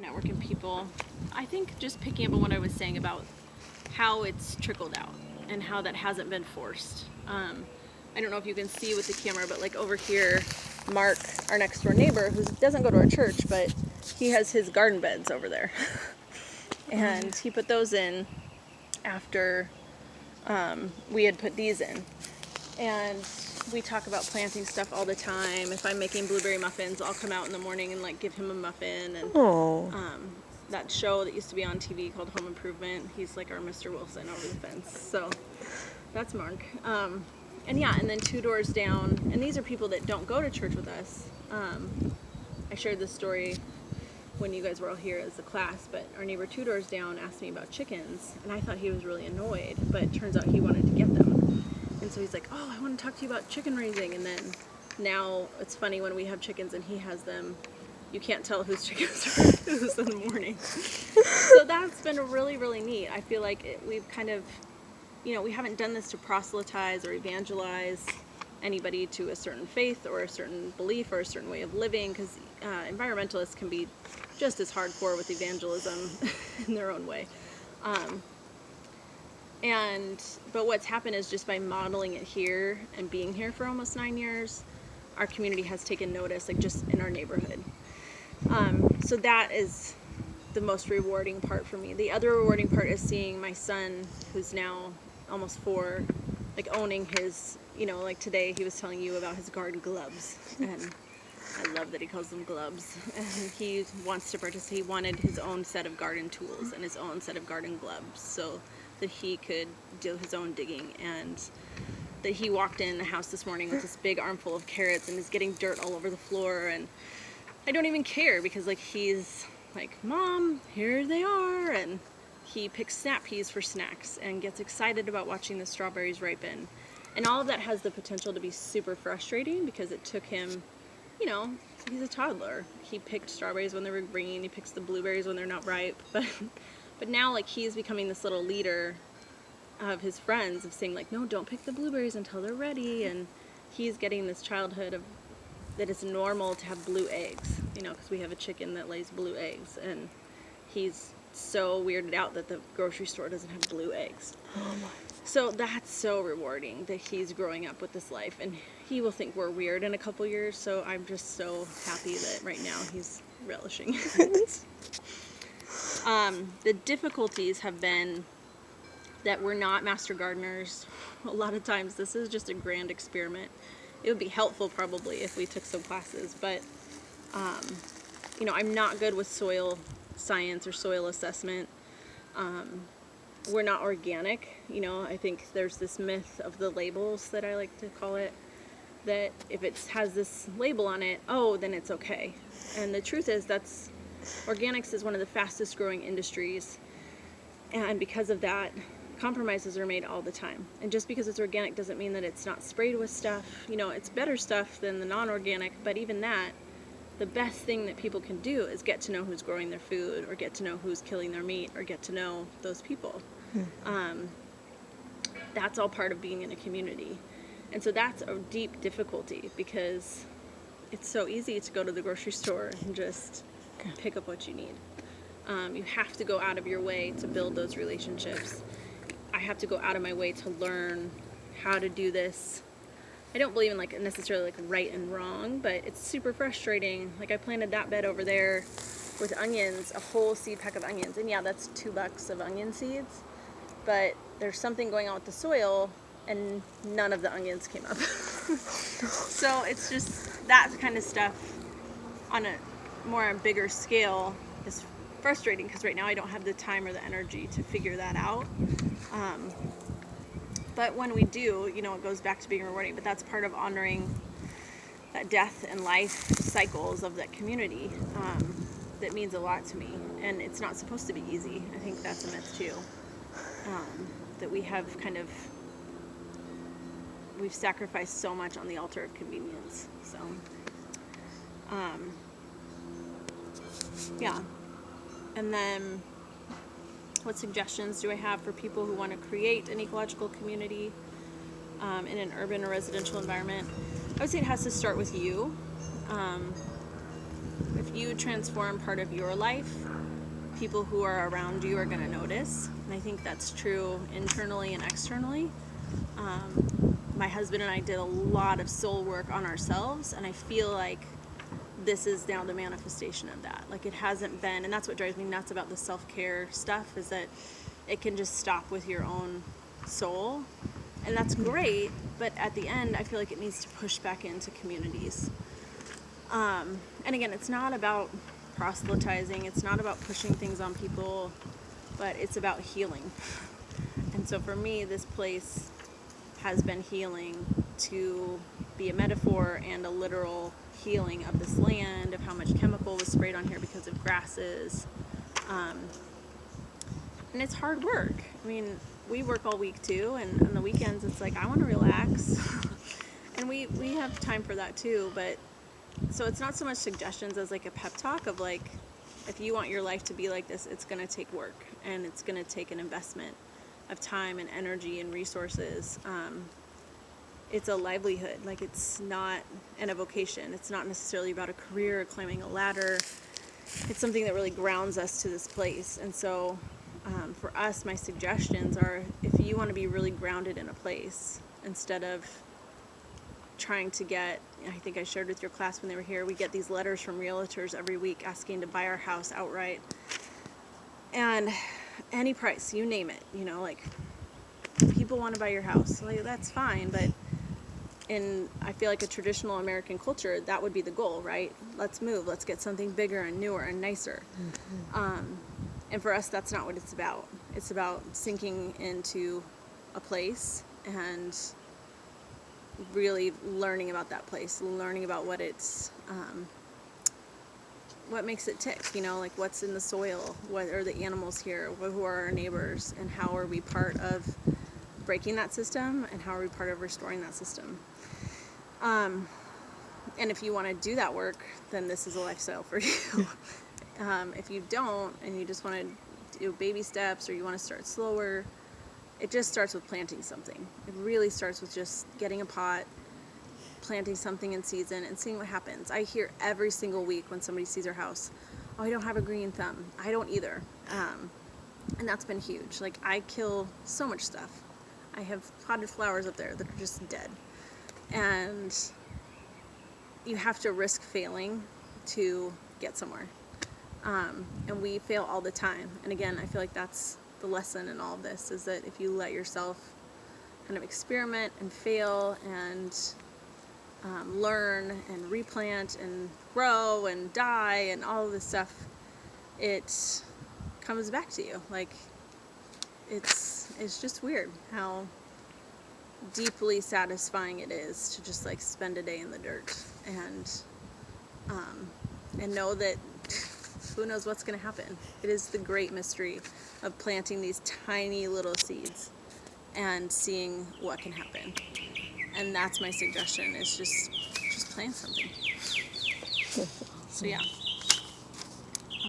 Networking people. I think just picking up on what I was saying about how it's trickled out and how that hasn't been forced. I don't know if you can see with the camera, but like over here, Mark, our next door neighbor, who doesn't go to our church, but he has his garden beds over there. And he put those in after we had put these in. And we talk about planting stuff all the time. If I'm making blueberry muffins, I'll come out in the morning and like give him a muffin. And that show that used to be on TV called Home Improvement, he's like our Mr. Wilson over the fence. So that's Mark. And yeah, and then 2 doors down, and these are people that don't go to church with us. I shared this story when you guys were all here as a class, but our neighbor 2 doors down asked me about chickens, and I thought he was really annoyed, but it turns out he wanted to get them. And so he's like, oh, I want to talk to you about chicken raising. And then now it's funny when we have chickens and he has them, you can't tell whose chickens are whose in the morning. So that's been really, really neat. I feel like we've kind of, we haven't done this to proselytize or evangelize anybody to a certain faith or a certain belief or a certain way of living, because environmentalists can be just as hardcore with evangelism in their own way. But what's happened is just by modeling it here and being here for almost 9 years, our community has taken notice, like just in our neighborhood. So that is the most rewarding part for me. The other rewarding part is seeing my son, who's now almost 4, like owning his, like today he was telling you about his garden gloves, and I love that he calls them gloves. And he wants to participate. He wanted his own set of garden tools and his own set of garden gloves so that he could do his own digging. And that he walked in the house this morning with this big armful of carrots and is getting dirt all over the floor. And I don't even care, because like he's like, Mom, here they are. And he picks snap peas for snacks and gets excited about watching the strawberries ripen. And all of that has the potential to be super frustrating, because it took him, he's a toddler. He picked strawberries when they were green. He picks the blueberries when they're not ripe. But now, like, he's becoming this little leader of his friends of saying, like, no, don't pick the blueberries until they're ready. And he's getting this childhood of that it's normal to have blue eggs, because we have a chicken that lays blue eggs. And he's so weirded out that the grocery store doesn't have blue eggs. Oh my. So that's so rewarding that he's growing up with this life, and he will think we're weird in a couple years. So I'm just so happy that right now he's relishing it. The difficulties have been that we're not master gardeners. A lot of times this is just a grand experiment. It would be helpful probably if we took some classes, but I'm not good with soil science or soil assessment. We're not organic. I think there's this myth of the labels that I like to call it, that if it has this label on it, then it's okay. And the truth is organics is one of the fastest growing industries, and because of that, compromises are made all the time. And just because it's organic doesn't mean that it's not sprayed with stuff. It's better stuff than the non-organic, but even that, the best thing that people can do is get to know who's growing their food, or get to know who's killing their meat, or get to know those people. That's all part of being in a community. And so that's a deep difficulty, because it's so easy to go to the grocery store and just pick up what you need. You have to go out of your way to build those relationships. I have to go out of my way to learn how to do this. I don't believe in necessarily right and wrong, but it's super frustrating. Like, I planted that bed over there with onions, a whole seed pack of onions, and yeah, that's $2 of onion seeds, but there's something going on with the soil and none of the onions came up. So it's just that kind of stuff on a bigger scale is frustrating, because right now I don't have the time or the energy to figure that out. But when we do, it goes back to being rewarding. But that's part of honoring that death and life cycles of that community. That means a lot to me. And it's not supposed to be easy. I think that's a myth too. That we have we've sacrificed so much on the altar of convenience. So, yeah. And then, what suggestions do I have for people who want to create an ecological community in an urban or residential environment? I would say it has to start with you. if you transform part of your life, people who are around you are going to notice. And I think that's true internally and externally. My husband and I did a lot of soul work on ourselves, and I feel like this is now the manifestation of that. Like, it hasn't been, and that's what drives me nuts about the self-care stuff, is that it can just stop with your own soul, and that's great, but at the end I feel like it needs to push back into communities. And again, it's not about proselytizing, it's not about pushing things on people, but it's about healing. And so for me, this place has been healing, to be a metaphor and a literal healing of this land, of how much chemical was sprayed on here because of grasses. And it's hard work. I mean, we work all week too, and on the weekends it's like, I want to relax. And we have time for that too, but so it's not so much suggestions as like a pep talk of like, if you want your life to be like this, it's going to take work, and it's going to take an investment of time and energy and resources. It's a livelihood. Like, it's not an avocation. It's not necessarily about a career or climbing a ladder. It's something that really grounds us to this place. And so for us, my suggestions are, if you want to be really grounded in a place, instead of trying to get, I think I shared with your class when they were here, we get these letters from realtors every week asking to buy our house outright. And any price, you name it, you know, like, people want to buy your house. Like, that's fine, but in, I feel like, a traditional American culture, that would be the goal, right? Let's move, let's get something bigger and newer and nicer. And for us, that's not what it's about. It's about sinking into a place and really learning about that place, learning about what it's, what makes it tick, you know, like what's in the soil, what are the animals here, who are our neighbors, and how are we part of breaking that system, and how are we part of restoring that system. And if you want to do that work, then this is a lifestyle for you. If you don't, and you just want to do baby steps, or you want to start slower, it just starts with planting something. It really starts with just getting a pot, planting something in season, and seeing what happens. I hear every single week when somebody sees our house, oh, I don't have a green thumb. I don't either. And that's been huge. Like, I kill so much stuff. I have potted flowers up there that are just dead. And you have to risk failing to get somewhere. And we fail all the time. And again, I feel like that's the lesson in all of this, is that if you let yourself kind of experiment and fail and learn and replant and grow and die and all of this stuff, it comes back to you. Like, it's just weird how deeply satisfying it is to just like spend a day in the dirt and know that who knows what's going to happen. It is the great mystery of planting these tiny little seeds and seeing what can happen. And that's my suggestion, is just plant something. So yeah.